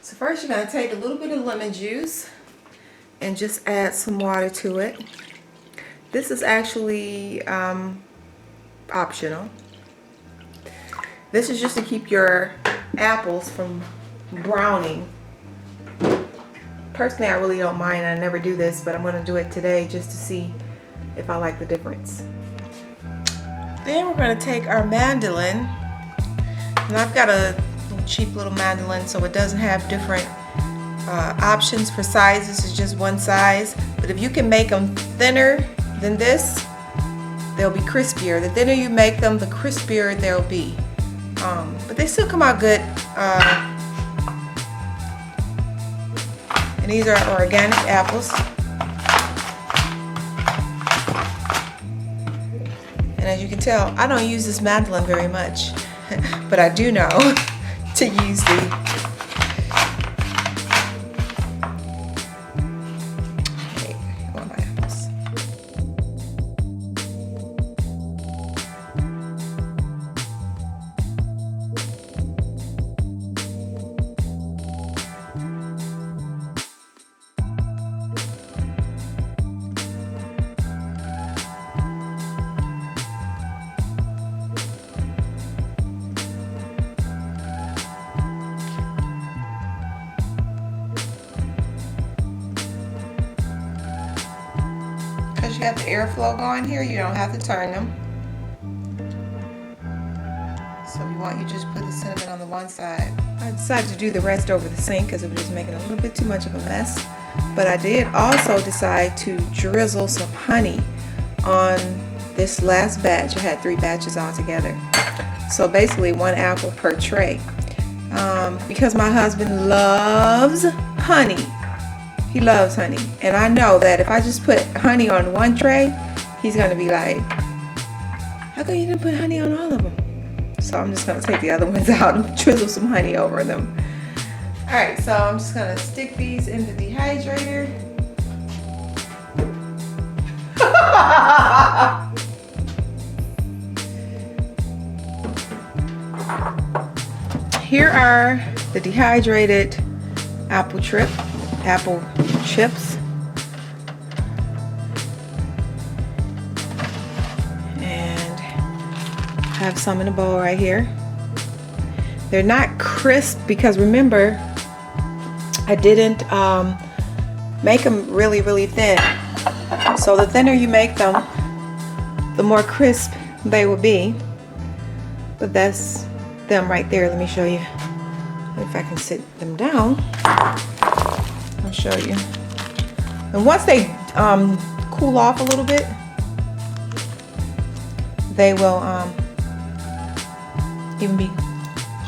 So first you're going to take a little bit of lemon juice and just add some water to it. This is actually optional. This is just to keep your apples from browning. Personally, I really don't mind. I never do this, but I'm going to do it today just to see if I like the difference. Then we're going to take our mandolin, and I've got a cheap little mandolin, so it doesn't have different options for sizes. It's just one size, but if you can make them thinner than this, they'll be crispier. The thinner you make them, the crispier they'll be, but they still come out good. And these are organic apples. And as you can tell, I don't use this mandolin very much, but I do know to use the because you have the airflow going here, you don't have to turn them. So if you want, you just put the cinnamon on the one side. I decided to do the rest over the sink because it was just making a little bit too much of a mess. But I did also decide to drizzle some honey on this last batch. I had 3 batches all together. So basically 1 apple per tray. Because my husband loves honey. He loves honey, and I know that if I just put honey on 1 tray, he's gonna be like, how come you didn't put honey on all of them? So I'm just gonna take the other ones out and drizzle some honey over them. All right, so I'm just gonna stick these in the dehydrator. Here are the dehydrated apple chips. And I have some in a bowl right here. They're not crisp because remember, I didn't make them really thin. So the thinner you make them, the more crisp they will be. But that's them right there. Let me show you. If I can sit them down, I'll show you. And once they cool off a little bit, they will even be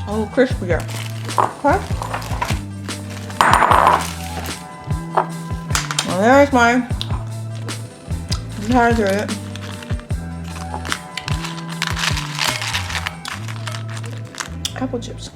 a little crispier. Okay. Well, there's my dehydrated apple chips.